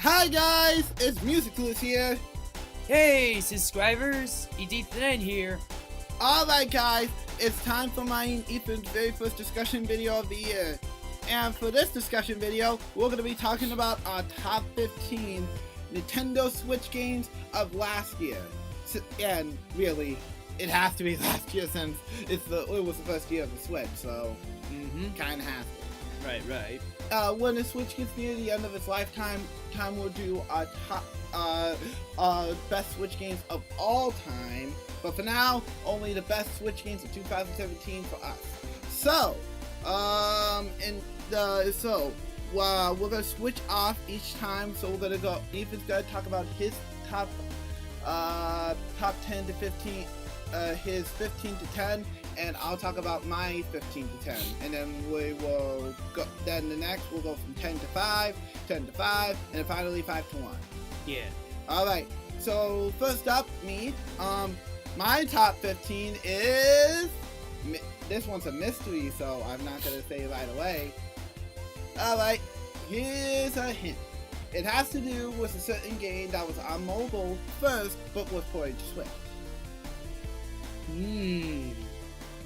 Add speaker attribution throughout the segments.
Speaker 1: Hi guys, it's MusicClues here.
Speaker 2: Hey subscribers, it's Ethan here.
Speaker 1: Alright guys, it's time for my and Ethan's very first discussion video of the year. And for this discussion video, we're going to be talking about our top 15 Nintendo Switch games of last year. And really, it has to be last year since it was the first year of the Switch, so kind of has to.
Speaker 2: Right.
Speaker 1: When the Switch gets near the end of its lifetime, we'll do our top, best Switch games of all time. But for now, only the best Switch games of 2017 for us. So, we're gonna switch off each time. So we're gonna go. Ethan's gonna talk about his top 10 to 15, his 15 to 10. And I'll talk about my 15 to 10, and then we will go. Then the next we'll go from 10 to 5, 10 to 5, and then finally 5 to 1.
Speaker 2: Yeah.
Speaker 1: All right. So first up, me. My top 15 is. This one's a mystery, so I'm not gonna say it right away. All right. Here's a hint. It has to do with a certain game that was on mobile first, but was ported to Switch.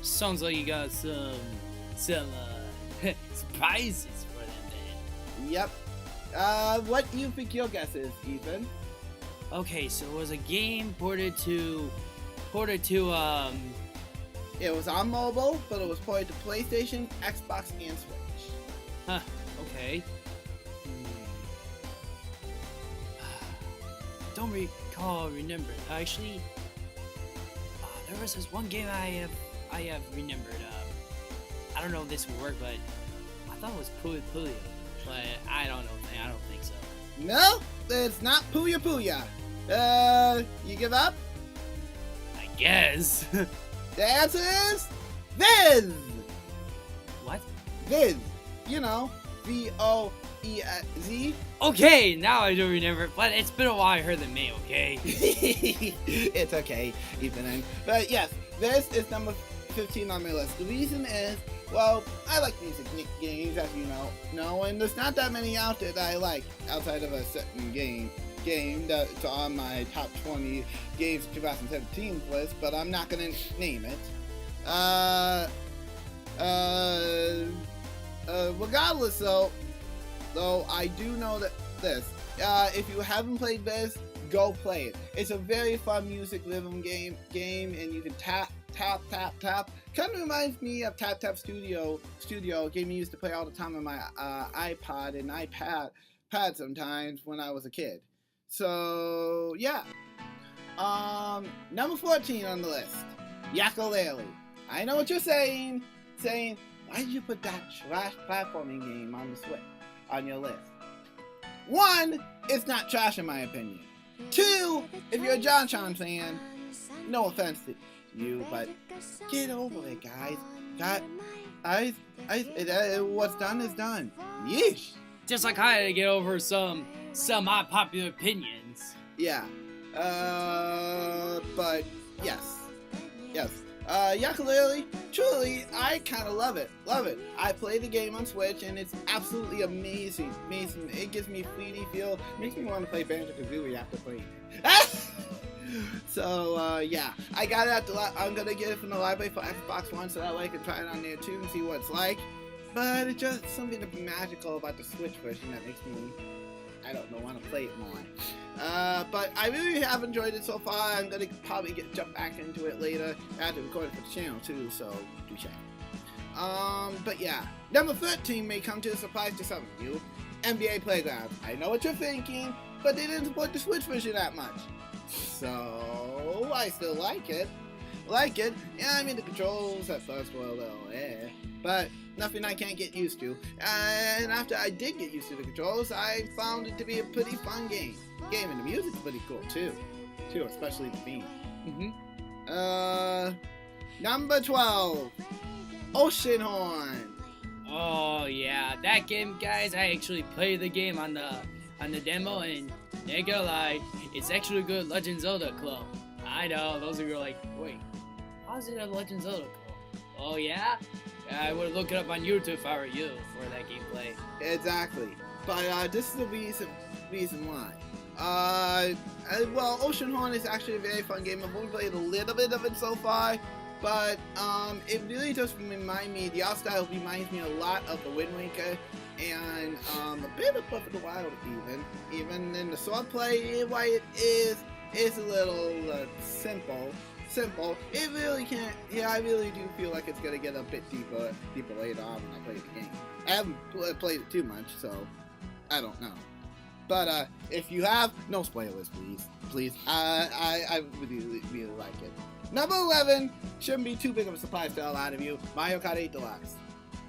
Speaker 2: Sounds like you got some surprises for them then.
Speaker 1: Yep. What do you think your guess is, Ethan?
Speaker 2: Okay, so it was a game ported to
Speaker 1: It was on mobile, but it was ported to PlayStation, Xbox, and Switch.
Speaker 2: Huh, okay. Don't remember. Actually, there was this one game I have remembered. I don't know if this will work, but I thought it was Puyo Puyo, but I don't know. I don't think so.
Speaker 1: No, it's not Puyo Puyo. You give up?
Speaker 2: I guess.
Speaker 1: The answer is Viz.
Speaker 2: What?
Speaker 1: Viz. You know, VOEZ.
Speaker 2: Okay, now I do remember, but it's been a while I heard the name. Okay.
Speaker 1: It's okay, Ethan. But yes, this is number 15 on my list. The reason is, well, I like music games, as you know, and there's not that many out there that I like outside of a certain game that's on my top 20 games of 2017 list, but I'm not gonna name it. Regardless, though, I do know that this. If you haven't played this, go play it. It's a very fun music rhythm game, and you can tap. Kind of reminds me of Tap Studio, a game I used to play all the time on my iPod and iPad sometimes when I was a kid. So yeah. Number 14 on the list, Yooka-Laylee. I know what you're saying, why did you put that trash platforming game on the Switch on your list? 1, it's not trash in my opinion. 2, if you're a John fan, no offense to you, but get over it, guys. What's done is done. Yeesh.
Speaker 2: Just like I had to get over some unpopular opinions.
Speaker 1: Yeah. But yes. Yooka-Laylee, truly, I kind of love it. I play the game on Switch, and it's absolutely amazing. It gives me 3D feel. Makes me want to play Banjo-Kazooie after playing it. So, yeah. I got it I'm gonna get it from the library for Xbox One, so that way I can try it on there too and see what it's like. But it's just something magical about the Switch version that makes me, I don't know, want to play it more. But I really have enjoyed it so far. I'm gonna probably jump back into it later. I have to record it for the channel too, so do check. But yeah, number 13 may come to a surprise to some of you. NBA Playground. I know what you're thinking, but they didn't support the Switch version that much. So I still like it. Yeah, I mean the controls at first were a little but nothing I can't get used to. And after I did get used to the controls, I found it to be a pretty fun game. And the music's pretty cool too, especially the theme. Number 12, Oceanhorn.
Speaker 2: Oh yeah, that game, guys. I actually played the game on the demo, and not gonna lie, it's actually a good Legend Zelda clone. I know, those of you are like, wait, how's it a Legend Zelda clone? Oh yeah? I would look it up on YouTube if I were you for that gameplay.
Speaker 1: Exactly. But this is the reason why. Well, Ocean Horn is actually a very fun game. I've only played a little bit of it so far, but it really does remind me. The art style reminds me a lot of the Wind Waker, and a bit of Breath of the Wild even in the swordplay. Why it is a little simple. It really can't. Yeah, I really do feel like it's gonna get a bit deeper later on when I play the game. I haven't played it too much, so I don't know. But if you have, no spoilers, please. I really like it. Number 11 shouldn't be too big of a surprise to a lot of you. Mario Kart 8 Deluxe.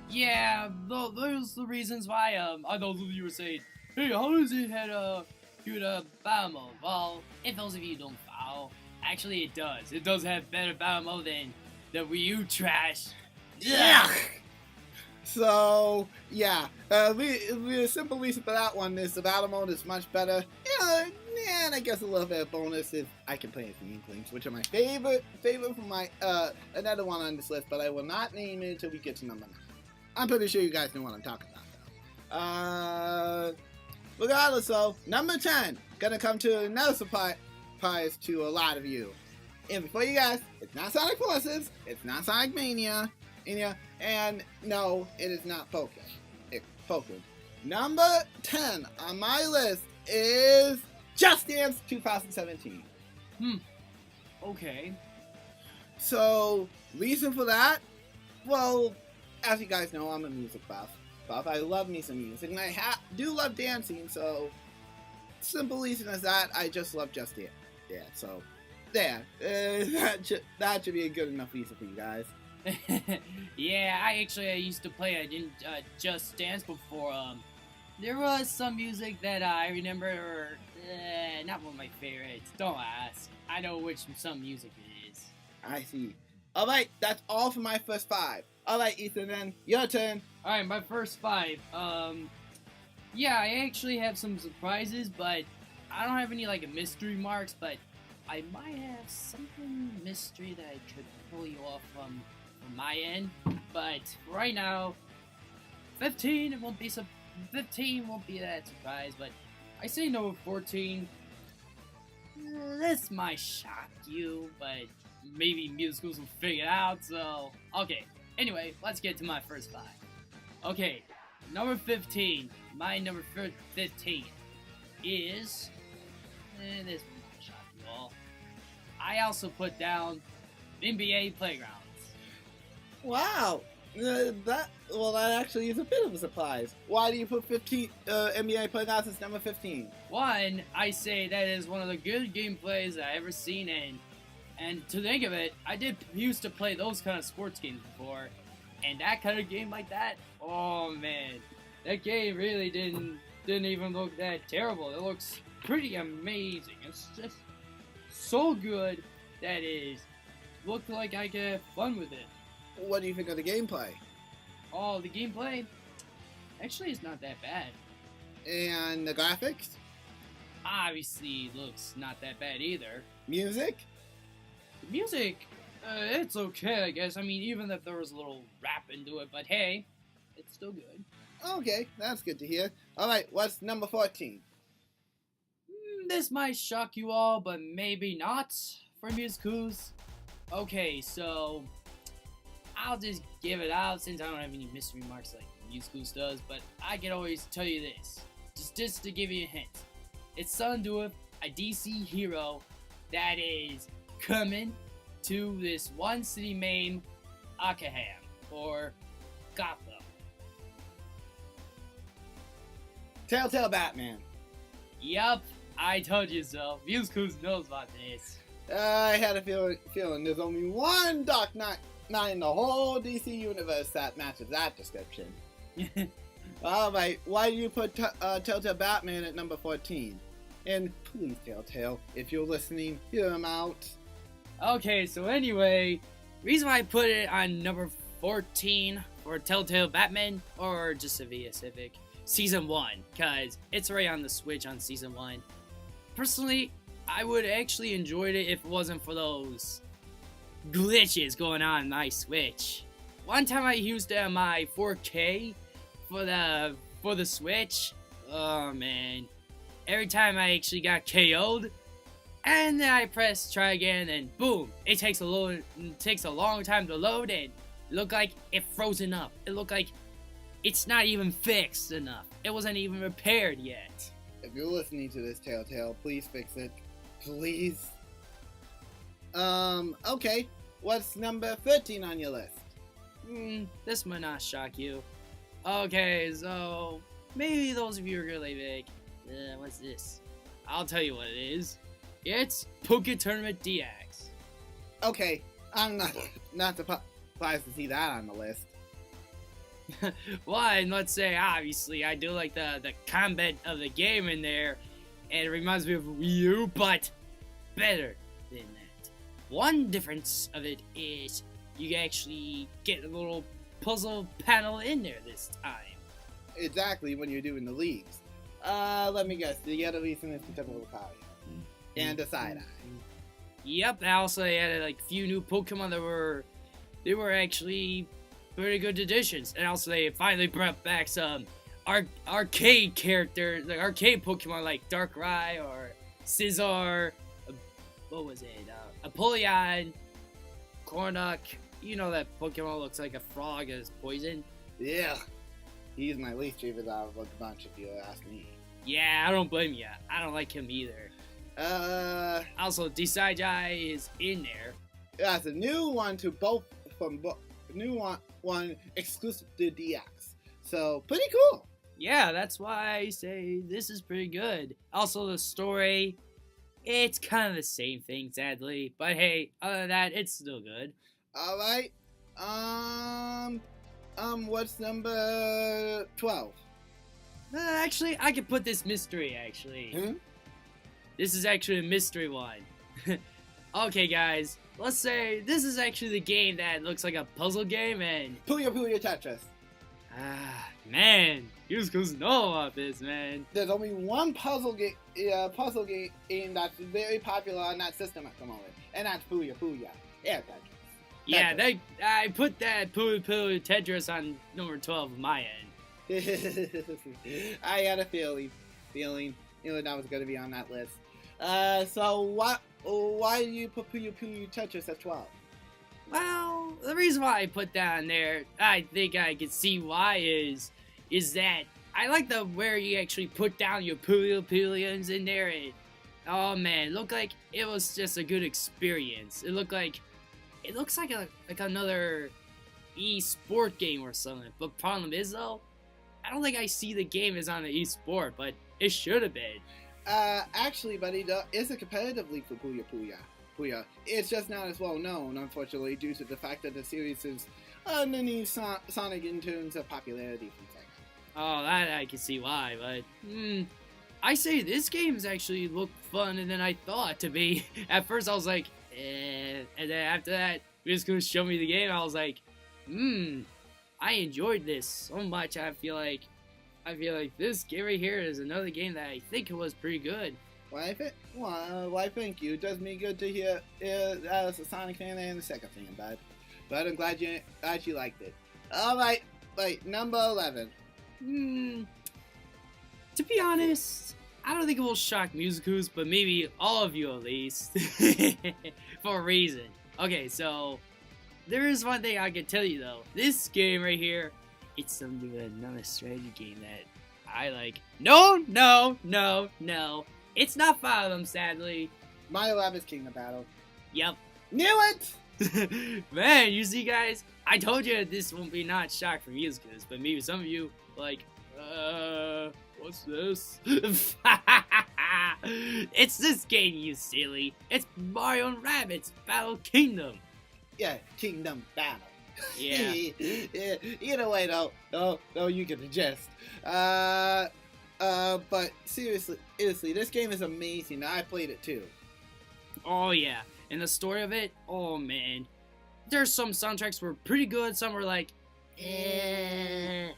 Speaker 2: Yeah, those the reasons why. I know you were saying, hey, how does it head to the battle mode? Well, if those of you don't follow, actually it does. It does have better battle mode than the Wii U trash.
Speaker 1: Yeah. So yeah, the simple reason for that one is the battle mode is much better. Yeah, and I guess a little bit of bonus if I can play as the Inklings, which are my favorite from my another one on this list, but I will not name it until we get to number 9. I'm pretty sure you guys know what I'm talking about, though. Regardless, though, number 10 gonna come to another surprise to a lot of you. And before you guys, it's not Sonic Forces, it's not Sonic Mania. And no, it is not Pokken. It's Pokken. Number 10 on my list is Just Dance 2017.
Speaker 2: Okay.
Speaker 1: So, reason for that? Well, as you guys know, I'm a music buff. I love me some music, and I do love dancing, so simple reason as that, I just love Just Dance. Yeah, so, there. That should be a good enough reason for you guys.
Speaker 2: Yeah, I used to play Just Dance before. There was some music that I remember, not one of my favorites. Don't ask. I know which some music it is.
Speaker 1: I see. Alright, that's all for my first 5. Alright, Ethan, then, your turn.
Speaker 2: Alright, my first 5. Yeah, I actually have some surprises, but I don't have any, mystery marks, but I might have something mystery that I could pull you off from my end, but right now, 15 won't be that surprise, but I say number 14. This might shock you, but maybe MusicClues will figure it out. So okay. Anyway, let's get to my first 5. Okay, number 15. My number 15 is this one might shock you all. I also put down NBA Playgrounds.
Speaker 1: Wow, that actually is a bit of a surprise. Why do you put NBA Playgrounds as number 15?
Speaker 2: One, I say that is one of the good gameplays I ever seen, and to think of it, I used to play those kind of sports games before, and that kind of game like that, oh man, that game really didn't even look that terrible. It looks pretty amazing. It's just so good that it looked like I could have fun with it.
Speaker 1: What do you think of the gameplay?
Speaker 2: Oh, the gameplay actually is not that bad.
Speaker 1: And the graphics?
Speaker 2: Obviously looks not that bad either.
Speaker 1: Music?
Speaker 2: The music, it's okay, I guess. I mean, even if there was a little rap into it, but hey, it's still good.
Speaker 1: Okay, that's good to hear. Alright, what's number 14?
Speaker 2: This might shock you all, but maybe not for MusicClues. Okay, so I'll just give it out since I don't have any mystery marks like MusicClues does, but I can always tell you this, just to give you a hint. It's something to do with a DC hero that is coming to this one city named Arkham, or Gotham.
Speaker 1: Telltale Batman.
Speaker 2: Yup, I told you so. MusicClues knows about this.
Speaker 1: I had a feeling there's only one Dark Knight in the whole DC universe that matches that description. Alright, why do you put Telltale Batman at number 14? And please, Telltale, if you're listening, hear him out.
Speaker 2: Okay, so anyway, reason why I put it on number 14 for Telltale Batman, or just to be specific, Season 1, because it's right on the Switch on Season 1. Personally, I would actually enjoyed it if it wasn't for those glitches going on my Switch. One time I used my 4K for the Switch, Oh man. Every time I actually got KO'd, and then I press try again, and boom, it takes a long time to load, and it looked like it frozen up. It looked like it's not even fixed enough. It wasn't even repaired yet.
Speaker 1: If you're listening to this, Telltale, please fix it. Please. Okay. What's number 13 on your list?
Speaker 2: This might not shock you. Okay, so maybe those of you are really big. What's this? I'll tell you what it is. It's Poke Tournament DX.
Speaker 1: Okay, I'm not surprised to see that on the list.
Speaker 2: Well, and let's say, obviously, I do like the combat of the game in there, and it reminds me of Wii U, but better than that. One difference of it is you actually get a little puzzle panel in there this time.
Speaker 1: Exactly, when you're doing the leagues. Let me guess, you get at least in this particular copy. And a side-eye.
Speaker 2: Yep, I also added like a few new Pokemon that were actually pretty good additions. And also they finally brought back some arcade characters, like arcade Pokemon like Darkrai or Scizor, what was it, Apollyon, Cornuck. You know that Pokemon looks like a frog as poison?
Speaker 1: Yeah. He's my least favorite out of the bunch, if you ask me.
Speaker 2: Yeah, I don't blame you. I don't like him either. Also, Decidueye is in there.
Speaker 1: That's a new one to both new one exclusive to DX. So pretty cool.
Speaker 2: Yeah, that's why I say this is pretty good. Also, the story, it's kind of the same thing, sadly. But hey, other than that, it's still good.
Speaker 1: All right. What's number 12?
Speaker 2: Actually, I could put this mystery, actually.
Speaker 1: Hmm?
Speaker 2: This is actually a mystery one. Okay, guys. Let's say this is actually the game that looks like a puzzle game, and...
Speaker 1: Puyo Tetris.
Speaker 2: Man. You supposed to know about this, man.
Speaker 1: There's only one puzzle game that's very popular on that system at the moment. And that's Puyo. Yeah, Tetris.
Speaker 2: Yeah, I put that Puyo Tetris on number 12 of my end.
Speaker 1: I had a feeling that was going to be on that list. So why do you put Puyo Tetris at 12?
Speaker 2: Well, the reason why I put that on there, I think I can see why is that I like the where you actually put down your Puyo in there, and oh man, it looked like it was just a good experience. It looks like another e-sport game or something. But problem is though, I don't think I see the game as on the e-sport, but it should have been.
Speaker 1: Actually, buddy, there is a competitive league for Puyo. It's just not as well known, unfortunately, due to the fact that the series is underneath Sonic in terms of popularity from Sega.
Speaker 2: Oh, that I can see why, but I say this game's actually looked funner than I thought to be. At first, I was like, and then after that, you're just gonna show me the game. I was like, I enjoyed this so much. I feel like this game right here is another game that I think it was pretty good.
Speaker 1: Why, thank you. It does me good to hear as a Sonic fan and a Sega fan, bud. But I'm glad you liked it. Alright, number 11.
Speaker 2: To be honest, I don't think it will shock MusicClues, but maybe all of you at least. For a reason. Okay, so there is one thing I can tell you though. This game right here, it's something another strategy game that I like. No. It's not Fire Emblem, sadly.
Speaker 1: Mario Rabbids Kingdom Battle.
Speaker 2: Yep.
Speaker 1: Knew it!
Speaker 2: Man, you see guys, I told you this won't be not shock for MusicClues, but maybe some of you like, what's this? It's this game, you silly. It's Mario and Rabbids Battle Kingdom.
Speaker 1: Yeah, Kingdom Battle.
Speaker 2: Yeah.
Speaker 1: Either way, though, you get the gist. But seriously, this game is amazing. I played it too.
Speaker 2: Oh yeah, and the story of it, oh man. There's some soundtracks were pretty good, some were like, It's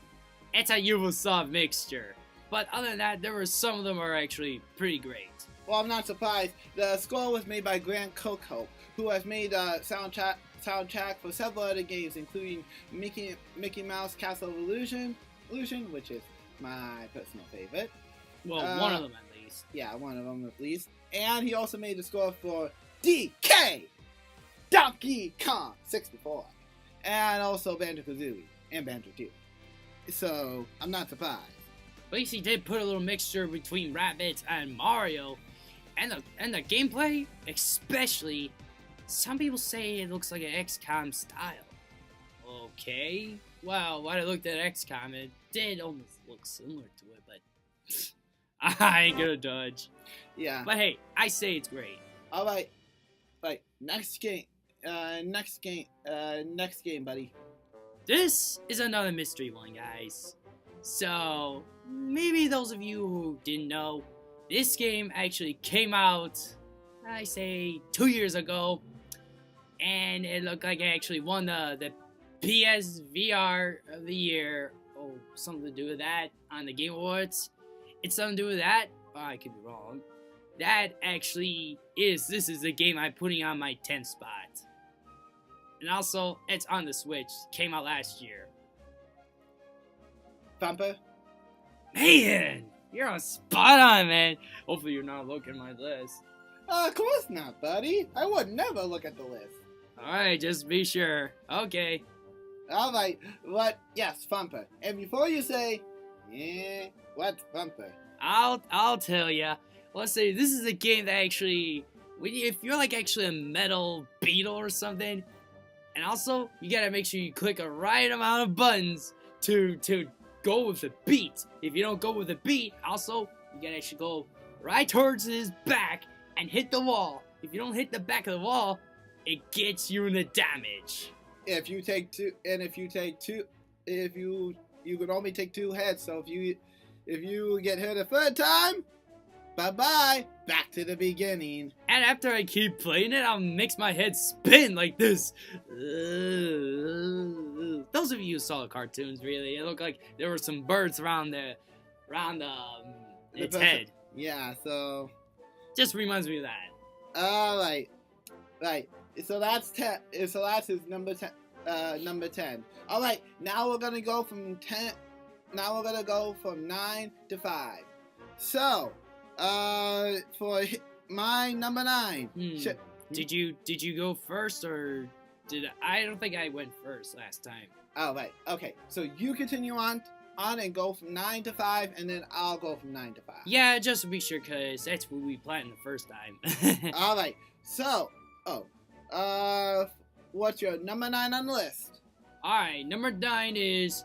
Speaker 2: a Ubisoft mixture. But other than that, there were some of them are actually pretty great.
Speaker 1: Well, I'm not surprised. The score was made by Grant Coco, who has made soundtrack for several other games, including Mickey Mouse Castle of Illusion, which is my personal favorite,
Speaker 2: Well, one of them at least.
Speaker 1: Yeah, one of them at least. And he also made the score for DK Donkey Kong 64. And also Banjo-Kazooie and Banjo-Tooie. So, I'm not surprised.
Speaker 2: At least he did put a little mixture between Rabbids and Mario. And the gameplay, especially, some people say it looks like an XCOM style. Okay. Well, when I looked at XCOM, it did almost look similar to it, but I ain't gonna judge.
Speaker 1: Yeah.
Speaker 2: But hey, I say it's great.
Speaker 1: Alright. Right, next game, buddy.
Speaker 2: This is another mystery one, guys. So, maybe those of you who didn't know, this game actually came out, I say, 2 years ago. And it looked like it actually won the PSVR of the year. Oh, something to do with that on the Game Awards. It's something to do with that. Oh, I could be wrong. That actually is, this is the game I'm putting on my 10th spot. And also, it's on the Switch. Came out last year.
Speaker 1: Thumper?
Speaker 2: Man! You're on spot on, man. Hopefully you're not looking at my list.
Speaker 1: Of course not, buddy. I would never look at the list.
Speaker 2: Alright, just be sure. Okay.
Speaker 1: Alright, what? Yes, Thumper. And before you say, what's Thumper?
Speaker 2: I'll tell ya. Let's say this is a game that actually, if you're like actually a metal beetle or something, and also you gotta make sure you click a right amount of buttons to go with the beat. If you don't go with the beat, also you gotta actually go right towards his back and hit the wall. If you don't hit the back of the wall, it gets you in the damage.
Speaker 1: If you take two, you can only take 2 hits. So if you get hit a third time, bye-bye, back to the beginning.
Speaker 2: And after I keep playing it, I'll make my head spin like this. Those of you who saw the cartoons, really, it looked like there were some birds around its head.
Speaker 1: Yeah, so
Speaker 2: Just reminds me of that.
Speaker 1: Alright. Right. So that's 10. So that's his number 10. Number 10. Alright, now we're gonna go from 10. Now we're gonna go from 9 to 5. So, for my number 9.
Speaker 2: Did you go first, or did I don't think I went first last time.
Speaker 1: Oh, right. Okay. So you continue on and go from 9 to 5, and then I'll go from 9 to 5.
Speaker 2: Yeah, just to be sure, because that's what we planned the first time.
Speaker 1: All right. So, what's your number 9 on the list?
Speaker 2: Alright, number 9 is...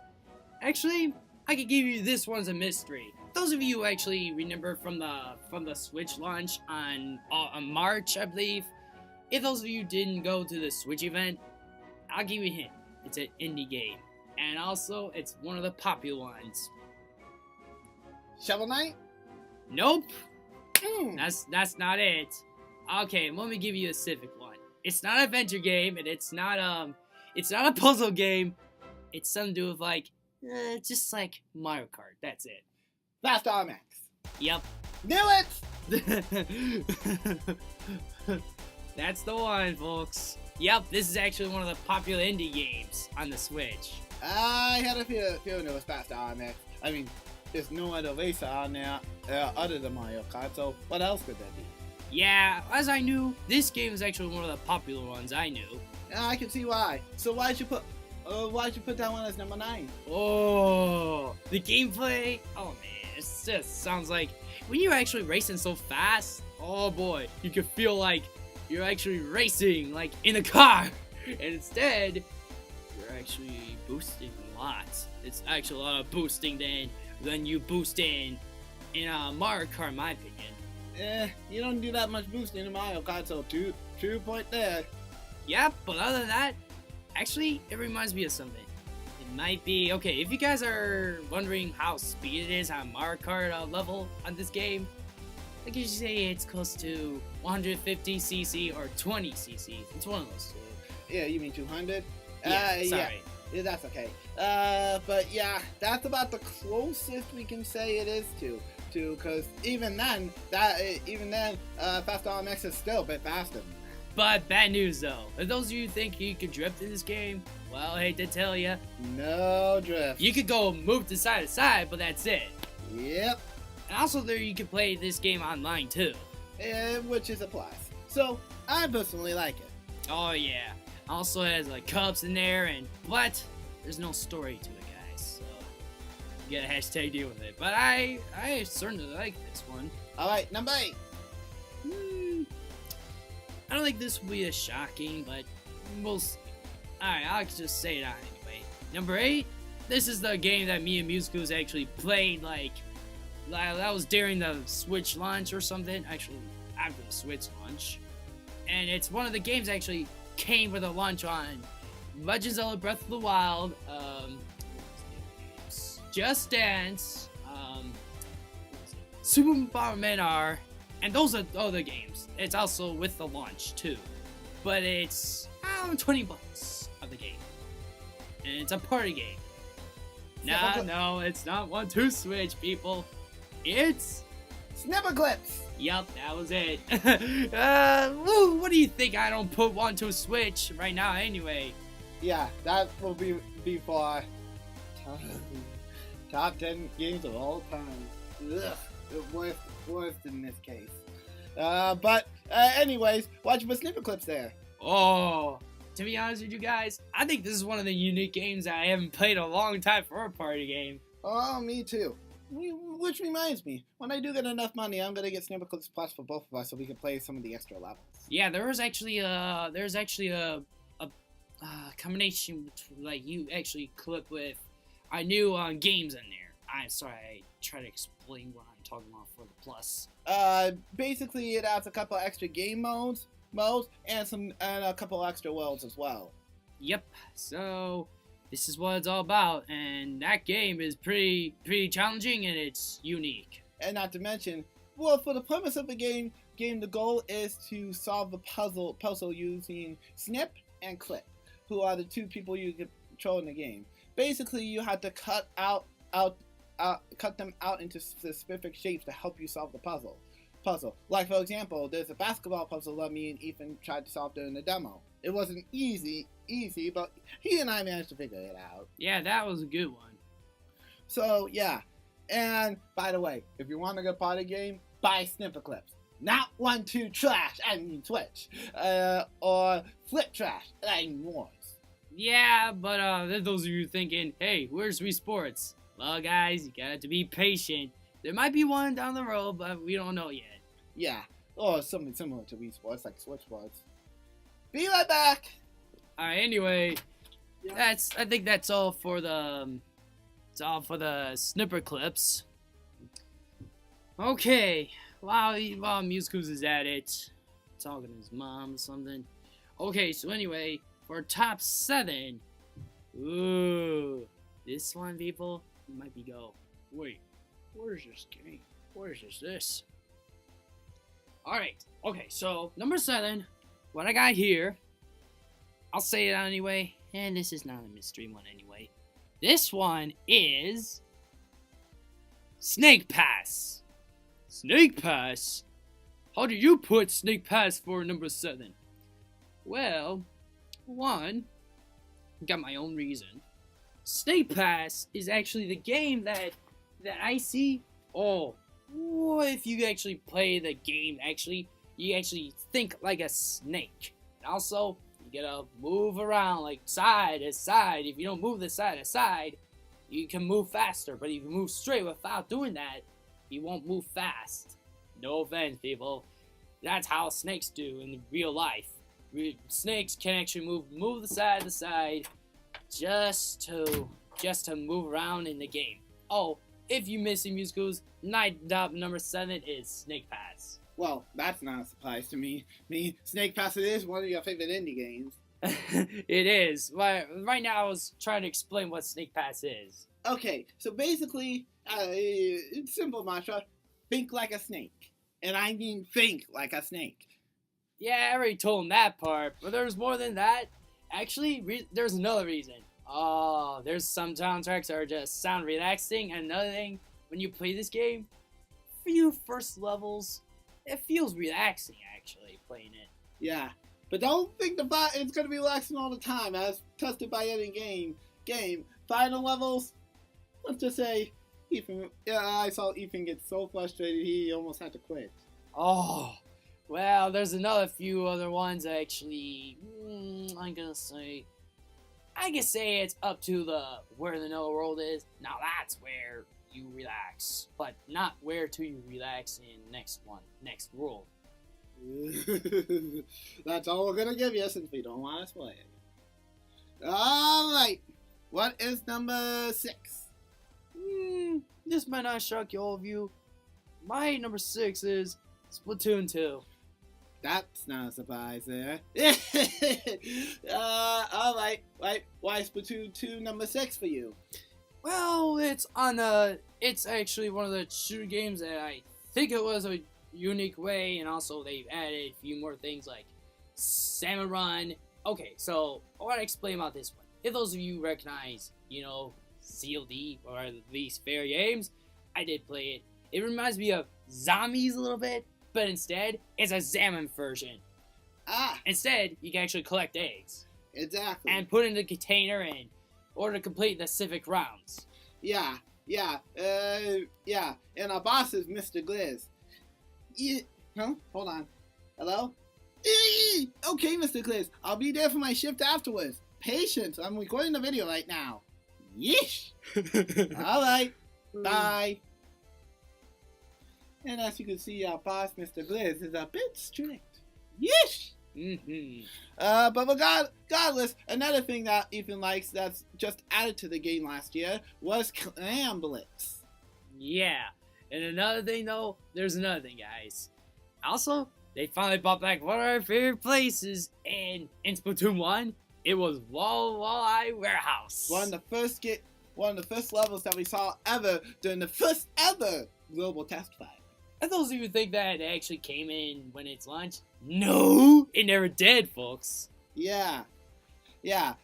Speaker 2: Actually, I could give you this one's a mystery. Those of you who actually remember from the Switch launch on March, I believe. If those of you didn't go to the Switch event, I'll give you a hint. It's an indie game. And also, it's one of the popular ones.
Speaker 1: Shovel Knight?
Speaker 2: Nope. That's not it. Okay, let me give you a specific one. It's not an adventure game, and it's not a puzzle game. It's something to do with just like Mario Kart. That's it.
Speaker 1: Fast RMX.
Speaker 2: Yep.
Speaker 1: Knew it!
Speaker 2: That's the one, folks. Yep, this is actually one of the popular indie games on the Switch.
Speaker 1: I had a feeling it was Fast RMX. I mean, there's no other racer on there other than Mario Kart, so what else could that be?
Speaker 2: Yeah, as I knew, this game is actually one of the popular ones I knew.
Speaker 1: Yeah, I can see why. So why'd you put that one as number 9?
Speaker 2: Oh, the gameplay. Oh man, it just sounds like when you're actually racing so fast. Oh boy, you can feel like you're actually racing like in a car, and instead you're actually boosting a lot. It's actually a lot of boosting than you boost in Mario Kart, in my opinion.
Speaker 1: You don't do that much boosting in Mario Kart, so true point there.
Speaker 2: Yeah, but other than that, actually, it reminds me of something. It might be, okay, if you guys are wondering how speed it is on Mario Kart level on this game, I can say it's close to 150cc or 20cc. It's one of those two.
Speaker 1: Yeah, you mean 200?
Speaker 2: Yeah, sorry.
Speaker 1: Yeah, that's okay. But yeah, that's about the closest we can say it is to, because even then, Fast RMX is still a bit faster.
Speaker 2: But bad news though, if those of you who think you could drift in this game, well, I hate to tell you,
Speaker 1: no drift.
Speaker 2: You could go move to side to side, but that's it.
Speaker 1: Yep.
Speaker 2: And also there you can play this game online too.
Speaker 1: Which is a plus. So I personally like it.
Speaker 2: Oh yeah. Also has like cups in there but there's no story to it, guys. So you gotta hashtag deal with it. But I certainly like this one.
Speaker 1: Alright, number 8.
Speaker 2: I don't think this will be as shocking, but we'll see. Alright, I'll just say it out anyway. Number 8, this is the game that me and MusicClues actually played, like that was during the Switch launch or something. Actually, after the Switch launch. And it's one of the games that actually came with a launch on Legend of Zelda Breath of the Wild, Just Dance, Super Bomberman R, and those are other games. It's also with the launch too, but it's $20 of the game, and it's a party game. No, it's not 1-2 Switch, people. It's
Speaker 1: Snipperclips.
Speaker 2: Yup, that was it. What do you think? I don't put 1-2 Switch right now anyway.
Speaker 1: Yeah, that will be for top 10 games of all time. Ugh, the worst in this case. Anyways, watch my Snipperclips there.
Speaker 2: Oh, to be honest with you guys, I think this is one of the unique games that I haven't played in a long time for a party game.
Speaker 1: Oh, me too. Which reminds me, when I do get enough money, I'm gonna get Snipperclips Plus for both of us so we can play some of the extra levels.
Speaker 2: Yeah, there's actually a combination between, like, you actually clip with new games in there. I'm sorry, I try to explain what I'm talking about for the Plus.
Speaker 1: Basically it adds a couple extra game modes and a couple extra worlds as well.
Speaker 2: Yep. So this is what it's all about, and that game is pretty challenging and it's unique.
Speaker 1: And not to mention, well, for the premise of the game, the goal is to solve the puzzle using Snip and Clip, who are the two people you control in the game. Basically, you have to cut them out into specific shapes to help you solve the puzzle. Like, for example, there's a basketball puzzle that me and Ethan tried to solve during the demo. It wasn't easy, but he and I managed to figure it out.
Speaker 2: Yeah, that was a good one.
Speaker 1: So, yeah. And, by the way, if you want a good party game, buy Snipperclips. Not 1-2 Trash, I mean Twitch. Or Flip Trash, I mean Wars.
Speaker 2: Yeah, but those of you thinking, hey, where's Wii Sports? Well, guys, you got to be patient. There might be one down the road, but we don't know yet.
Speaker 1: Yeah, or something similar to Wii Sports, like Switch Sports. Be right back!
Speaker 2: Alright, anyway, I think that's all for the Snipperclips. Okay, while MusicClues is at it, talking to his mom or something. Okay, so anyway, for top 7, ooh, this one, people, might be wait, where's this game? Where's this? Alright, okay, so number 7, what I got here, I'll say it anyway, and this is not a mystery one anyway. This one is Snake Pass. Snake Pass? How do you put Snake Pass for number 7? Well, one, got my own reason. Snake Pass is actually the game that I see. Oh, what if you actually play the game? You actually think like a snake. And also, you gotta move around like side to side. If you don't move the side to side, you can move faster. But if you move straight without doing that, you won't move fast. No offense, people. That's how snakes do in real life. Snakes can actually move the side to side just to move around in the game. Oh, if you missing MusicClues, number 7 is Snake Pass.
Speaker 1: Well, that's not a surprise to me. Snake Pass is one of your favorite indie games.
Speaker 2: It is. Right now I was trying to explain what Snake Pass is.
Speaker 1: Okay, so basically, it's simple mantra, think like a snake. And I mean think like a snake.
Speaker 2: Yeah, I already told him that part, but there's more than that. Actually, there's another reason. Oh, there's some soundtracks that are just sound relaxing, and another thing, when you play this game, few first levels, it feels relaxing, actually, playing it.
Speaker 1: Yeah, but don't think it's going to be relaxing all the time, as tested by any game. Final levels, let's just say, Ethan, yeah, I saw Ethan get so frustrated he almost had to quit.
Speaker 2: Oh, well, there's another few other ones actually. I can say it's up to the where the Noah world is. Now that's where you relax, but not where to you relax in next world.
Speaker 1: That's all we're gonna give you since we don't want to spoil it. Alright, what is number 6?
Speaker 2: This might not shock all of you. My number 6 is Splatoon 2.
Speaker 1: That's not a surprise there. Alright, right. Why Splatoon 2 number 6 for you?
Speaker 2: Well, it's actually one of the shooter games that I think it was a unique way, and also they've added a few more things like Salmon Run. Okay, so I want to explain about this one. If those of you recognize, CLD, or at least fair games, I did play it. It reminds me of Zombies a little bit, but instead, it's a salmon version. Instead, you can actually collect eggs.
Speaker 1: Exactly.
Speaker 2: And put in the container in order to complete the civic rounds.
Speaker 1: Yeah. And our boss is Mr. Gliz. Huh? Hold on. Hello? Okay, Mr. Gliz. I'll be there for my shift afterwards. Patience. I'm recording the video right now. Yeesh. Alright. Bye. And as you can see, our boss, Mr. Gliz, is a bit strict. Yeesh. But regardless, another thing that Ethan likes that's just added to the game last year was Clam Blitz.
Speaker 2: Yeah. And another thing, though, there's another thing, guys. Also, they finally brought back one of our favorite places, and in Splatoon 1, it was Walleye Warehouse.
Speaker 1: One of the first levels that we saw ever during the first ever global test fight.
Speaker 2: And those of you who think that it actually came in when it's launched, no, it never did, folks.
Speaker 1: Yeah.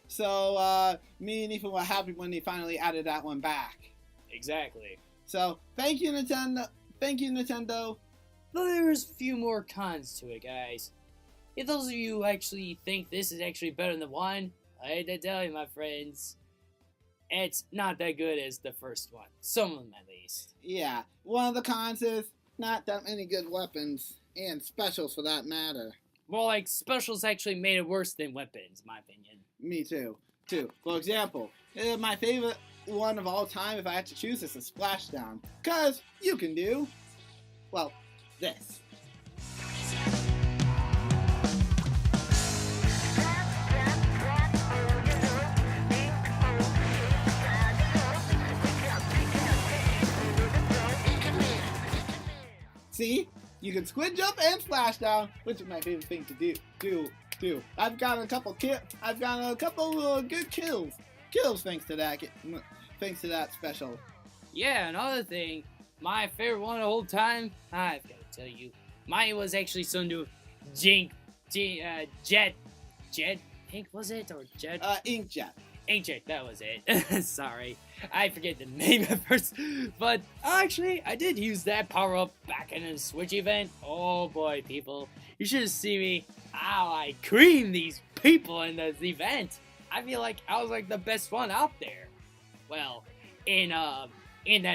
Speaker 1: So me and Ethan were happy when they finally added that one back.
Speaker 2: Exactly.
Speaker 1: So thank you, Nintendo.
Speaker 2: But there's a few more cons to it, guys. If those of you who actually think this is actually better than 1, I hate to tell you, my friends, it's not that good as the first one. Some of them, at least.
Speaker 1: Yeah, one of the cons is not that many good weapons, and specials for that matter.
Speaker 2: Well, like, specials actually made it worse than weapons, in my opinion.
Speaker 1: Me too. For example, my favorite one of all time, if I had to choose, is a splashdown. Because you can do, well, this. See? You can squid jump and splash down, which is my favorite thing to do. I've got a couple good kills thanks to that special.
Speaker 2: Yeah, another thing, my favorite one of the whole time, I've got to tell you, mine was actually some new Jet Ink, was it, or Jet? Inkjet, that was it. Sorry, I forget the name at first, but actually, I did use that power-up back in the Switch event. Oh boy, people, you should have seen me, how I creamed these people in this event. I feel like I was like the best one out there. Well, in that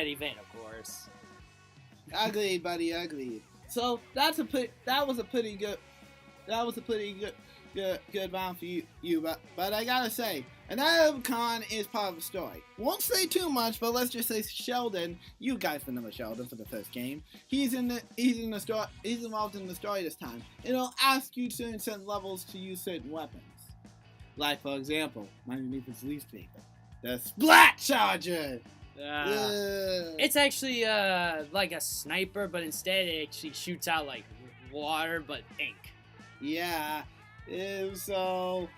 Speaker 2: event, of course.
Speaker 1: Agreed, buddy, agreed. So that was a pretty good round for you. But I gotta say, another con is part of the story. Won't say too much, but let's just say Sheldon. You guys remember Sheldon for the first game. He's involved in the story this time. It'll ask you to certain levels to use certain weapons. Like, for example, my neighbor's least favorite, the Splat Charger.
Speaker 2: It's actually like a sniper, but instead it actually shoots out like water, but ink.
Speaker 1: Yeah. So,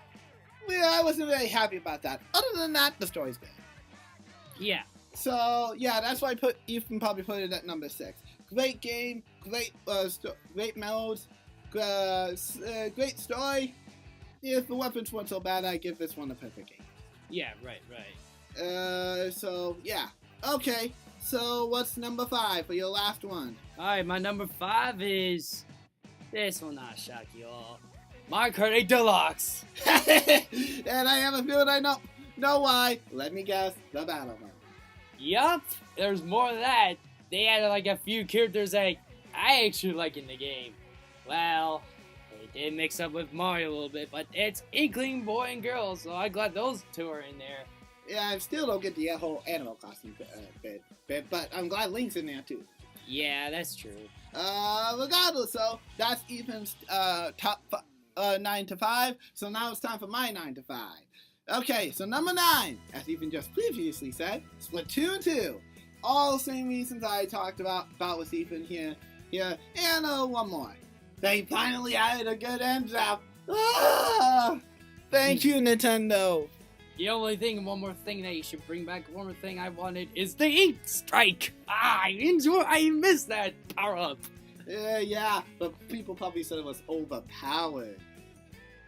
Speaker 1: I wasn't very happy about that. Other than that, the story's good.
Speaker 2: Yeah.
Speaker 1: So, yeah, that's why you can probably put it at number 6. Great game, great melodies, great story. If the weapons weren't so bad, I'd give this one a perfect game.
Speaker 2: Yeah, right.
Speaker 1: So, yeah. Okay, so what's number 5 for your last one?
Speaker 2: Alright, my number 5 is... This will not shock you all. Mario Kart 8 Deluxe!
Speaker 1: And I have a feeling I know why. Let me guess, the Battle Mode.
Speaker 2: Yup, there's more of that. They added like a few characters that I actually like in the game. Well, they did mix up with Mario a little bit, but it's Inkling Boy and Girl, so I'm glad those two are in there.
Speaker 1: Yeah, I still don't get the whole animal costume bit, but I'm glad Link's in there too.
Speaker 2: Yeah, that's true.
Speaker 1: Regardless, so that's Ethan's top 9 to 5. So now it's time for my 9 to 5. Okay, so number 9, as Ethan just previously said, Splatoon 2. All the same reasons I talked about with Ethan here, and one more. They finally added a good end drop. Ah! Thank you, Nintendo.
Speaker 2: The only thing, one more thing that you should bring back, one more thing I wanted is the Ink Strike. I missed that power up.
Speaker 1: Yeah, but people probably said it was overpowered.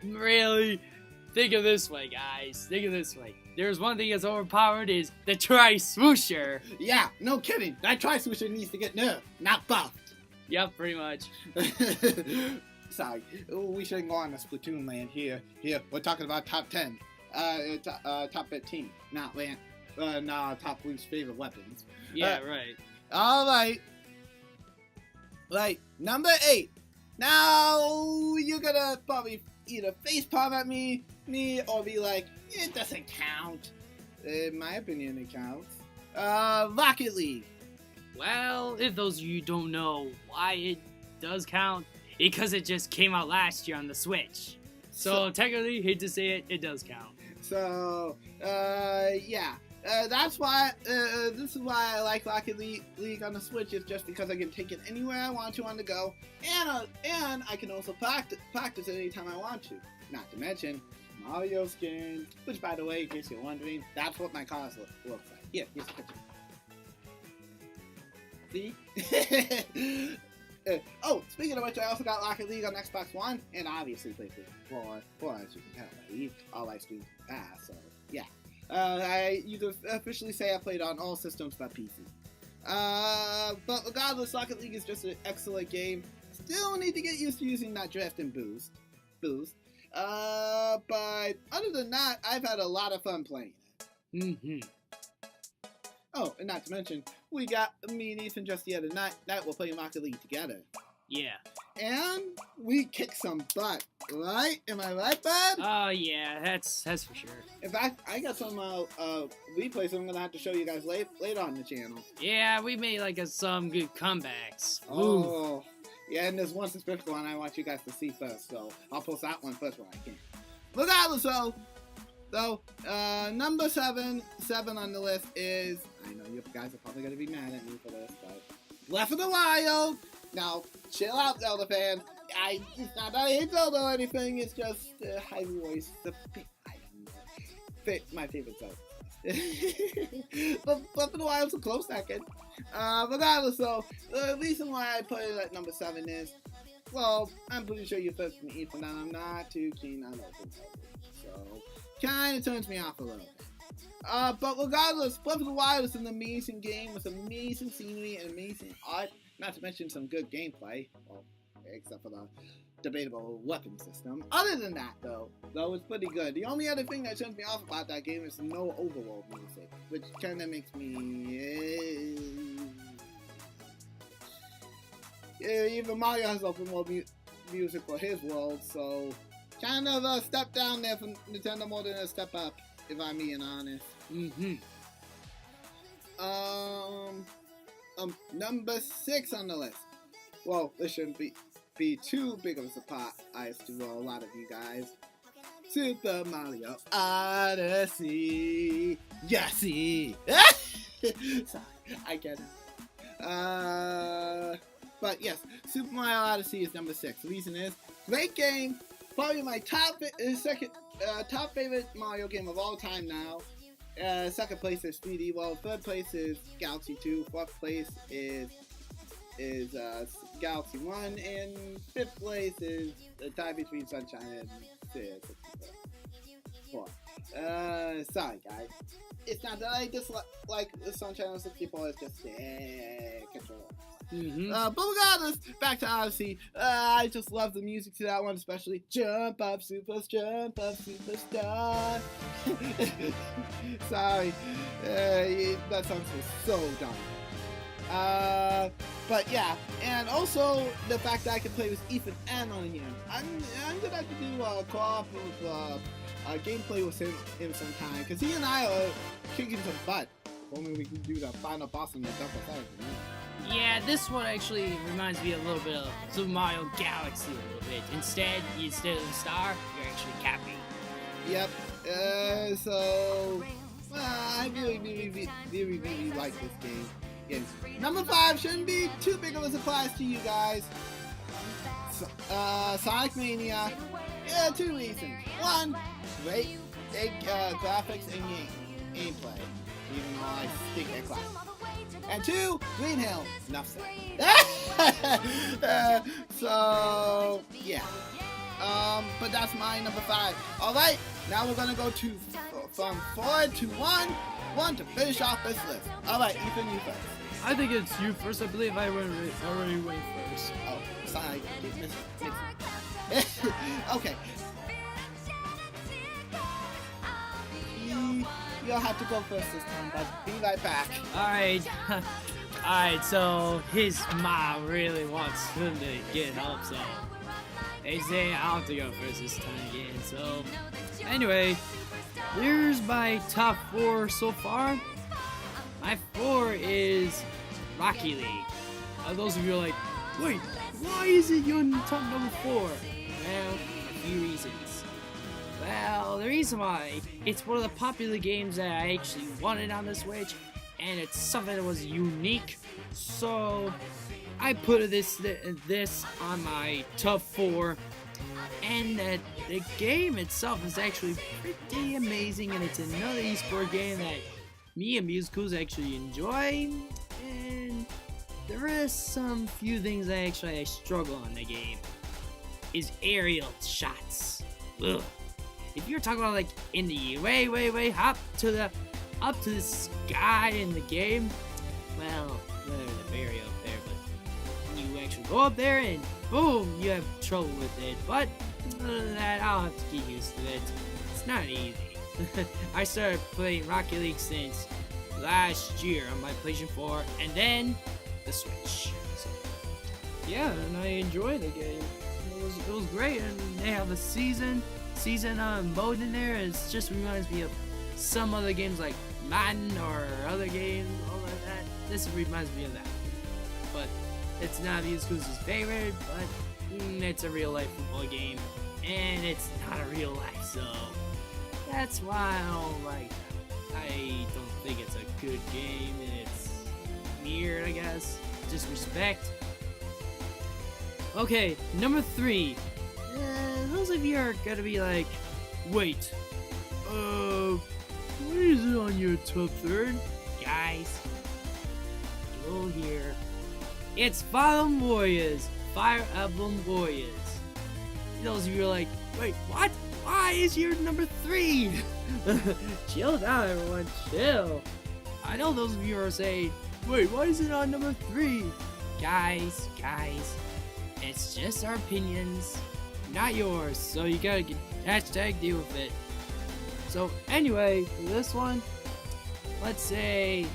Speaker 2: Really? Think of this way, guys. Think of this way. There's one thing that's overpowered is the Tri-Swoosher.
Speaker 1: Yeah, no kidding. That Tri-Swoosher needs to get nerfed, not buffed.
Speaker 2: Yep, pretty much.
Speaker 1: Sorry, we shouldn't go on to Splatoon land here. We're talking about top 10. Top 15. Not land. Top least favorite weapons.
Speaker 2: Yeah, right.
Speaker 1: Alright. Right, number 8. Now, you're gonna probably either facepalm at me, or be like, it doesn't count. In my opinion, it counts. Rocket League.
Speaker 2: Well, if those of you don't know why it does count, because it just came out last year on the Switch. So technically, hate to say it, it does count.
Speaker 1: So, yeah. That's why, this is why I like Rocket League on the Switch, is just because I can take it anywhere I want to on the go, and I can also practice it anytime I want to. Not to mention, Mario skins, which, by the way, in case you're wondering, that's what my cars looks like. Here's a picture. See? Speaking of which, I also got Rocket League on Xbox One, and obviously PlayStation 4, as you can tell, right? All my streams pass, so yeah. You can officially say I played on all systems but PC. But regardless, Rocket League is just an excellent game. Still need to get used to using that drift and boost. But other than that, I've had a lot of fun playing it.
Speaker 2: Mm-hmm.
Speaker 1: Oh, and not to mention, we got me and Ethan just the other night we're playing Rocket League together.
Speaker 2: Yeah.
Speaker 1: And we kicked some butt, right? Am I right, bud?
Speaker 2: Oh, yeah, that's for sure.
Speaker 1: In fact, I got some replays I'm gonna have to show you guys later on the channel.
Speaker 2: Yeah, we made some good comebacks.
Speaker 1: Oh, yeah, and there's one specific one I want you guys to see first, so I'll post that one first when I can. Regardless, so number seven on the list is, I know you guys are probably gonna be mad at me for this, but Left of the Wild. Now, chill out, Zelda fan. It's not that I hate Zelda or anything, it's just high voice. I don't know. My favorite Zelda. But Left of the Wild's a close second. Regardless, so the reason why I put it at number 7 is, well, I'm pretty sure you're first from Ethan, and I'm not too keen on open world, so kind of turns me off a little bit. But regardless, Left of the Wild is an amazing game with amazing scenery and amazing art, not to mention some good gameplay, well, except for the debatable weapon system. Other than that, though, it's pretty good. The only other thing that turns me off about that game is no overworld music, which kind of makes me... even Mario has open world music for his world, so kind of a step down there from Nintendo more than a step up, if I'm being honest.
Speaker 2: Mm-hmm.
Speaker 1: Number 6 on the list. Well, this shouldn't be too big of a surprise to a lot of you guys. Super Mario Odyssey. Yesy. Sorry, I get it. But yes, Super Mario Odyssey is number 6. The reason is, great game. Probably my top favorite Mario game of all time now. Second place is 3D World. Third place is Galaxy 2. Fourth place is Galaxy 1. And fifth place is the tie between Sunshine and 64. Sorry guys. It's not that I dislike the Sunshine on 64, it's just control. But regardless, back to Odyssey. I just love the music to that one, especially Jump Up Superstar. Sorry, that song was so dumb. But yeah, and also the fact that I can play with Ethan and on here. I'm gonna have to do a co-op with gameplay with him sometime, because he and I are kicking some butt. Only we can do the final boss in the double fight.
Speaker 2: Yeah, this one actually reminds me a little bit of Super Mario Galaxy a little bit. Instead of the star, you're actually Cappy.
Speaker 1: Yep. I really like this game. Yes. Number 5 shouldn't be too big of a surprise to you guys. Sonic Mania. Yeah, 2 reasons. 1, great graphics and gameplay, even though I think they're classic. And 2, Green Hill. Enough said. So yeah. But that's my number 5. All right, now we're gonna go from 4 to 1 to finish off this list. All right, Ethan, you first.
Speaker 2: I think it's you first. I believe I already went first.
Speaker 1: Oh, sorry. Okay. You'll have to go first this time, but be right back.
Speaker 2: Alright, so his mom really wants him to get help, so they say I'll have to go first this time again. So, anyway, here's my top 4 so far. My 4 is Rocky League. Those of you are like, wait, why is it your top number 4? Well, a few reasons. Well, the reason why, it's one of the popular games that I actually wanted on the Switch, and it's something that was unique, so I put this on my top 4, and the game itself is actually pretty amazing, and it's another esport game that me and MusicClues actually enjoy, and there is some few things that I struggle on the game, is aerial shots. Ugh. If you're talking about like in the way up to the sky in the game, well, there's a barrier up there, but when you actually go up there and boom, you have trouble with it. But other than that, I'll have to get used to it. It's not easy. I started playing Rocket League since last year on my PlayStation 4, and then the Switch. So, yeah, and I enjoyed the game. It was great, and they have a season mode in there. It just reminds me of some other games like Madden or other games, all like that. This reminds me of that. But it's not MusicClues' favorite, but it's a real life football game, and it's not a real life, so that's why I don't like that. I don't think it's a good game, and it's weird, I guess. Disrespect. Okay, number 3. Those of you are gonna be like, wait, what is it on your top 3rd? Guys, go here. It's Fire Emblem Warriors. Those of you are like, wait, what? Why is your number 3? Chill down, everyone, chill. I know those of you are saying, wait, why is it on number 3? Guys, it's just our opinions, not yours, so you gotta deal with it. So anyway, for this one, let's say,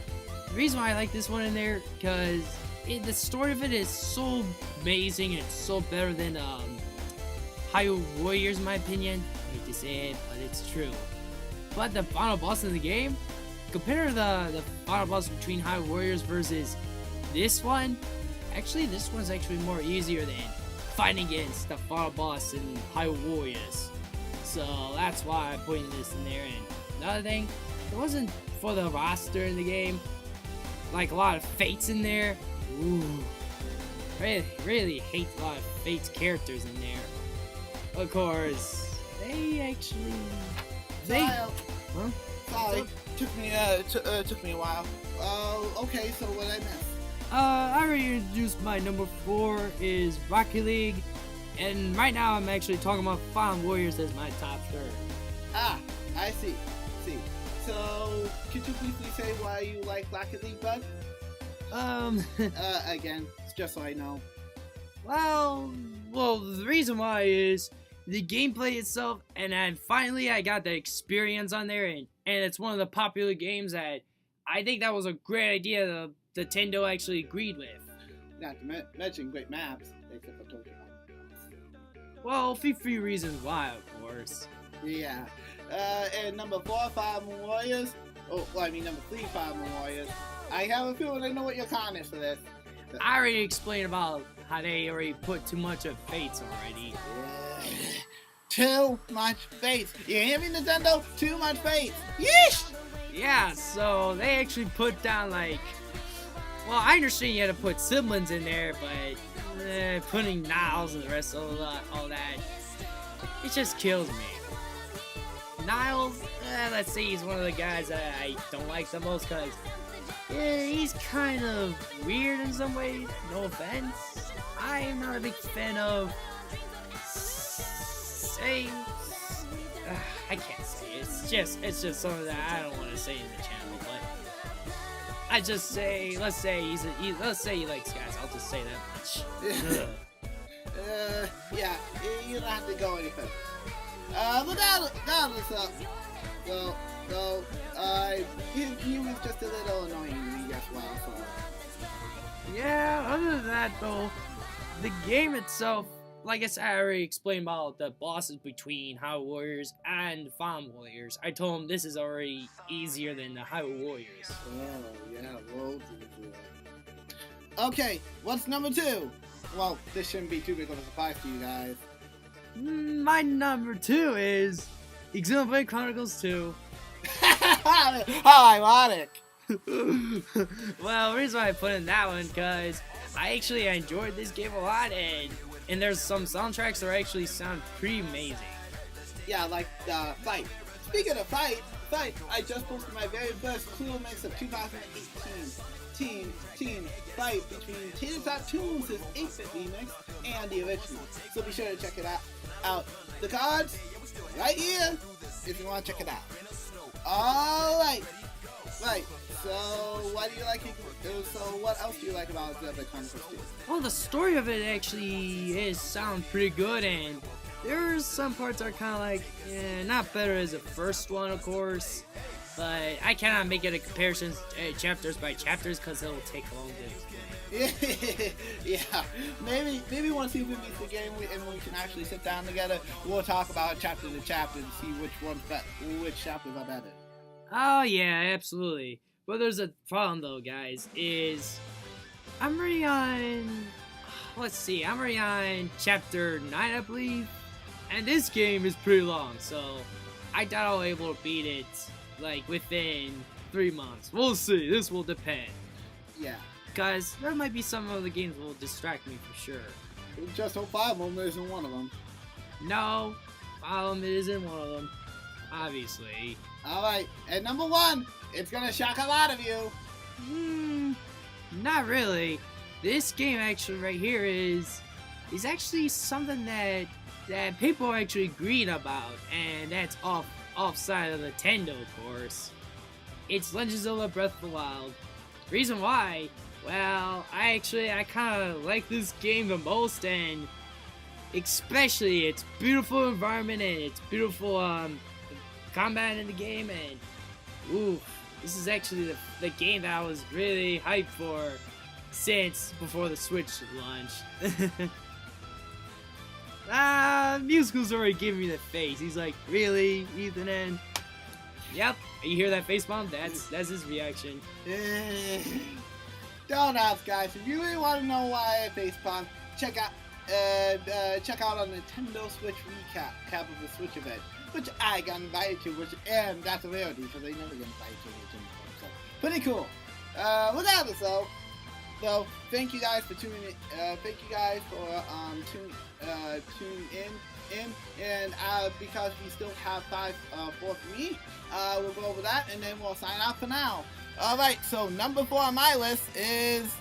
Speaker 2: the reason why I like this one in there, because the story of it is so amazing, and it's so better than Hyrule Warriors in my opinion. I hate to say it, but it's true. But the final boss in the game, compare the final boss between Hyrule Warriors versus this one, actually this one's actually more easier than fighting against the final boss in Hyrule Warriors. So that's why I'm putting this in there. And another thing, it wasn't for the roster in the game, like a lot of Fates in there. Ooh, really hate a lot of Fates characters in there. Of course, Sorry,
Speaker 1: took me a while. Okay, so what I missed?
Speaker 2: I already introduced my number 4 is Rocket League, and right now I'm actually talking about Fallen Warriors as my top 3rd.
Speaker 1: Ah, I see. So, could you briefly say why you like Rocket League, bud? Again, just so I know.
Speaker 2: Well, the reason why is the gameplay itself, and then finally I got the experience on there, and it's one of the popular games that I think that was a great idea that Nintendo actually agreed with.
Speaker 1: Not to mention great maps, except for Tokyo.
Speaker 2: Well, a few reasons why, of course.
Speaker 1: Yeah. And number 4, Fire Moon Warriors. Oh, well, I mean number 3, Fire Moon Warriors. I have a feeling I know what your con is for this.
Speaker 2: I already explained about how they already put too much of Fates already.
Speaker 1: Yeah. Too much Fates. You hear me, Nintendo? Too much Fates. Yeesh!
Speaker 2: Yeah, so they actually put down like... Well, I understand you had to put siblings in there, but putting Niles and the rest of all that, it just kills me. Niles, let's say he's one of the guys that I don't like the most because he's kind of weird in some ways, no offense. I am not a big fan of saying... I can't say it. It's just something that I don't want to say in the channel, but I just say, let's say he likes guys, I'll just say that much.
Speaker 1: Yeah, you don't have to go any further. But he was just a little annoying to me as well, so.
Speaker 2: Yeah, other than that though, the game itself, like I said, I already explained about the bosses between Hyrule Warriors and Farm Warriors. I told him this is already easier than the Hyrule Warriors.
Speaker 1: Oh, yeah, loads easier. Okay, what's number 2? Well, this shouldn't be too big of a surprise to you guys.
Speaker 2: My number 2 is Xenoblade Chronicles 2.
Speaker 1: How ironic!
Speaker 2: Well, the reason why I put in that one, because I actually enjoyed this game a lot, and there's some soundtracks that actually sound pretty amazing.
Speaker 1: Yeah, like Fight. Speaking of Fight, I just posted my very first Clue Mix of 2018 teen fight between Tabletop Tunes' 8-bit remix and the original. So be sure to check it out. The cards right here if you want to check it out. Alright. Right. So what do you like? So what else do you like about the Chronicles 2?
Speaker 2: Well, the story of it actually sound pretty good, and there's some parts are kind of like not better as the first one, of course. But I cannot make it a comparison chapters by chapters because it'll take long to explain.
Speaker 1: Yeah, maybe once you beat the game and we can actually sit down together, we'll talk about chapter to chapter and see which chapters are better.
Speaker 2: Oh yeah, absolutely. But there's a problem though, guys. Is I'm already on. Let's see, I'm already on chapter 9, I believe, and this game is pretty long, so I doubt I'll be able to beat it like within 3 months. We'll see. This will depend.
Speaker 1: Yeah.
Speaker 2: Guys, there might be some other games that will distract me for sure.
Speaker 1: Just hope Fire Emblem isn't one of them.
Speaker 2: No, Fire Emblem isn't one of them. Obviously.
Speaker 1: Alright, and number 1, it's gonna shock a lot of you.
Speaker 2: Not really. This game actually right here is actually something that people are actually agreeing about, and that's offside of Nintendo, of course. It's Legend of Zelda Breath of the Wild. Reason why? Well, I kind of like this game the most, and especially its beautiful environment and its beautiful combat in the game, and ooh, this is actually the game that I was really hyped for since before the Switch launched. MusicClues already giving me the face. He's like, really, Ethan? And yep, you hear that face bomb? That's his reaction.
Speaker 1: Don't ask, guys. If you really want to know why I face bomb, check out our Nintendo Switch recap of the Switch event, which I got invited to, and that's a rarity, so they never get invited to it. So pretty cool. Regardless, though, thank you guys for tuning in. Thank you guys for tuning in, and because we still have 4 for me, we'll go over that, and then we'll sign out for now. All right, so number 4 on my list is.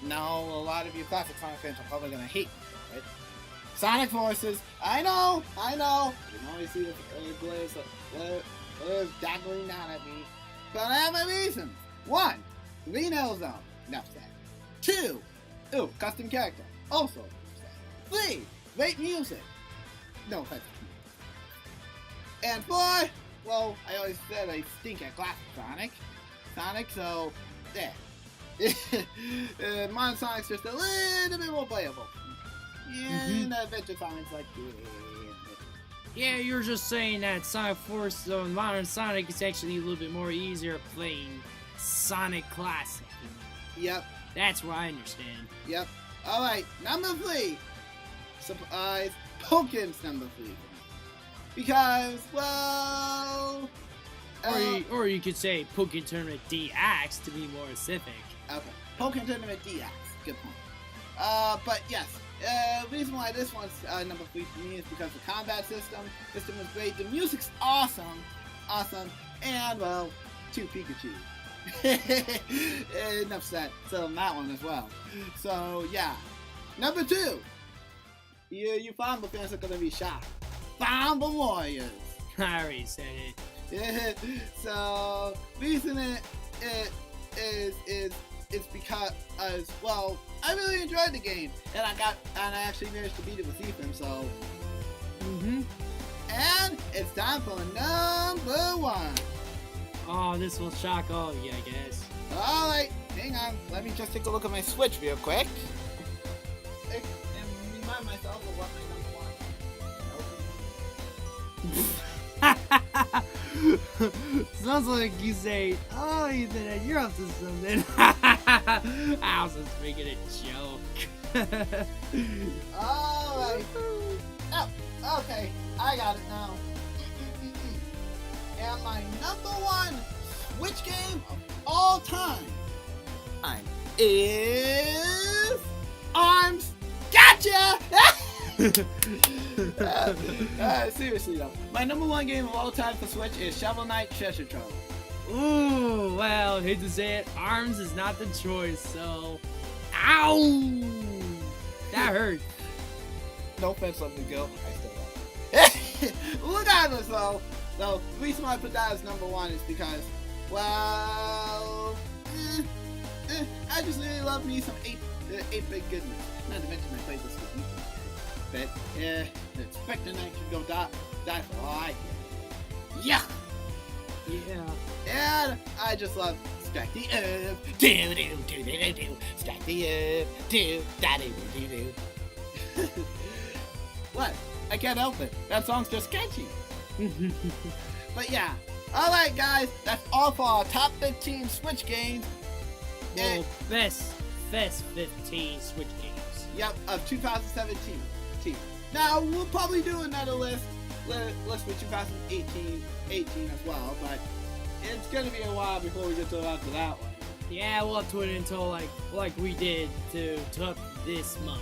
Speaker 1: No, a lot of you classic Sonic fans are probably gonna hate me, right? Sonic Forces. I know. You can always see the glares daggering down at me, but I have my reasons. 1, Green Hill Zone. Enough said. 2, Ooh, custom character. Also, free. Great music. No offense. And 4, well, I always said I stink at classic Sonic, so there. Modern Sonic's just a little bit more playable. And Adventure Sonic's like,
Speaker 2: Yeah, you're just saying that Sonic Force on Modern Sonic is actually a little bit more easier playing Sonic Classic.
Speaker 1: Yep.
Speaker 2: That's what I understand.
Speaker 1: Yep. Alright, number 3. Surprise, Pokemon's number 3. Because, well...
Speaker 2: Or you could say Pokemon Tournament DX to be more specific.
Speaker 1: Okay, Pokemon Tournament DX. Good point. But yes, the reason why this one's number 3 for me is because the combat system is great. The music's awesome, and well, 2 Pikachu. Enough said. So that one as well. So yeah, number 2. You Famba fans are gonna be shocked. Famba Warriors.
Speaker 2: I already said it.
Speaker 1: Yeah, so reason it is because well, I really enjoyed the game, and I actually managed to beat it with Ethan. So, and it's time for number 1.
Speaker 2: Oh, this will shock all of you, I guess.
Speaker 1: All right, hang on. Let me just take a look at my Switch real quick and remind myself of what my
Speaker 2: Sounds like you say, "Oh, Ethan, you're up to something." I was just making a joke.
Speaker 1: Alright. Oh, okay. I got it now. And my number 1 Switch game of all time is Arms. Gotcha! Seriously though, my number 1 game of all time for Switch is Shovel Knight Treasure Trove.
Speaker 2: Ooh, well, hate to say it, Arms is not the choice, so... Ow! That hurt.
Speaker 1: No offense, let me go. I still love it. Regardless though, the reason why I put that as number 1 is because, well, I just really love me some 8-bit goodness. Not to mention I played this with you. But, the Spectre Knight can go die for all I care. Yeah! And I just love Stack the Earth, do-do-do-do-do-do, Stack the Earth, do-da-do-do-do. What? I can't help it. That song's just catchy. But yeah. Alright guys, that's all for our top 15 Switch games.
Speaker 2: Well, best 15 Switch games.
Speaker 1: Yep, of 2017. Now, we'll probably do another list for 2018 as well, but it's gonna be a while before we get to that one.
Speaker 2: Yeah, we'll have to wait until like we did to up this month.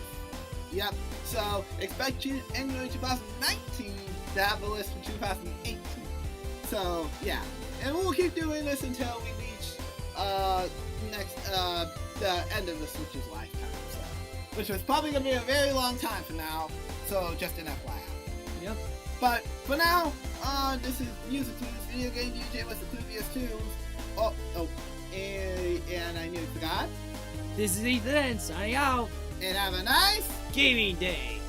Speaker 1: Yep, so expect January 2019 to have a list for 2018. So, yeah, and we'll keep doing this until we reach the end of the Switch's lifetime, so, which is probably going to be a very long time from now, so just an FYI.
Speaker 2: Yep.
Speaker 1: But for now, this is MusicClues, video game DJ with the previous tunes. And I nearly forgot.
Speaker 2: This is Ethan, signing out.
Speaker 1: And have a nice
Speaker 2: gaming day.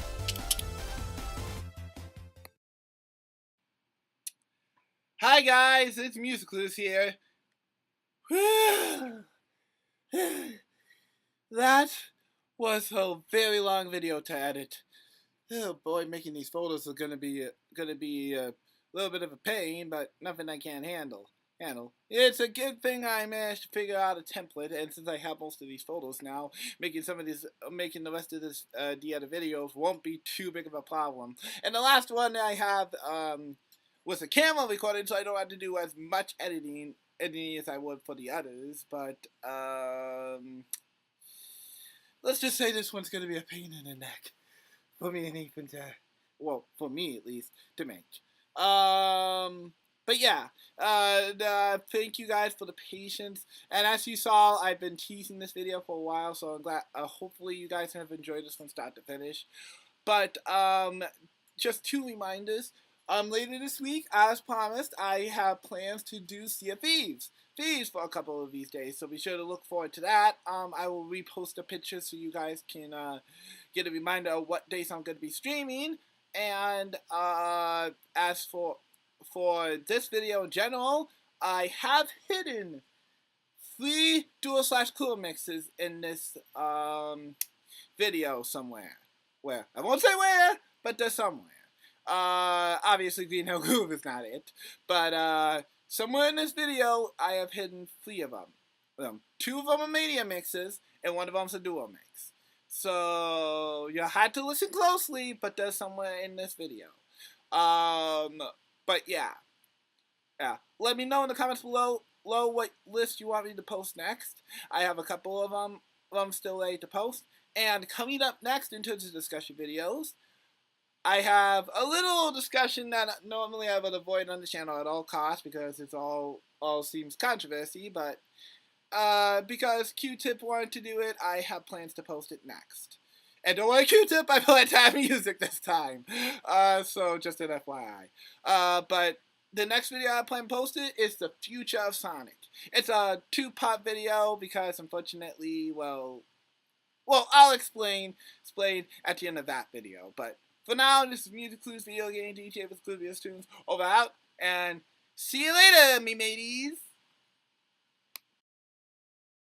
Speaker 1: Hi guys, it's MusicClues here. That was a very long video to edit. Oh boy, making these photos is gonna be a little bit of a pain, but nothing I can't handle. It's a good thing I managed to figure out a template, and since I have most of these photos now, making the rest of this the other videos won't be too big of a problem. And the last one I have was a camera recording, so I don't have to do as much editing as I would for the others. But let's just say this one's gonna be a pain in the neck for me and Ethan for me at least, to make. But yeah, thank you guys for the patience. And as you saw, I've been teasing this video for a while, so I'm glad. Hopefully, you guys have enjoyed this from start to finish. But just 2 reminders. Later this week, as promised, I have plans to do Sea of Thieves feeds for a couple of these days, so be sure to look forward to that. I will repost a picture so you guys can get a reminder of what days I'm going to be streaming. And as for this video in general, I have hidden 3 dual/cool mixes in this video somewhere. Where? I won't say where, but they're somewhere. Obviously Green Hill Groove is not it, but somewhere in this video I have hidden 3 of them. 2 of them are Mania mixes, and 1 of them's a duo mix. So you had to listen closely, but they're somewhere in this video. But yeah. Let me know in the comments below what list you want me to post next. I have a couple of them still ready to post. And coming up next in terms of discussion videos, I have a little discussion that normally I would avoid on the channel at all costs because it's all seems controversy, but because Q-Tip wanted to do it, I have plans to post it next. And don't worry, Q-Tip, I plan to have music this time. So just an FYI. But the next video I plan to post it is the future of Sonic. It's a 2-part video because unfortunately, well, I'll explain at the end of that video. But for now, this is MusicClues Video Game DJ with Clues Tunes. Over out, and see you later, me mateys.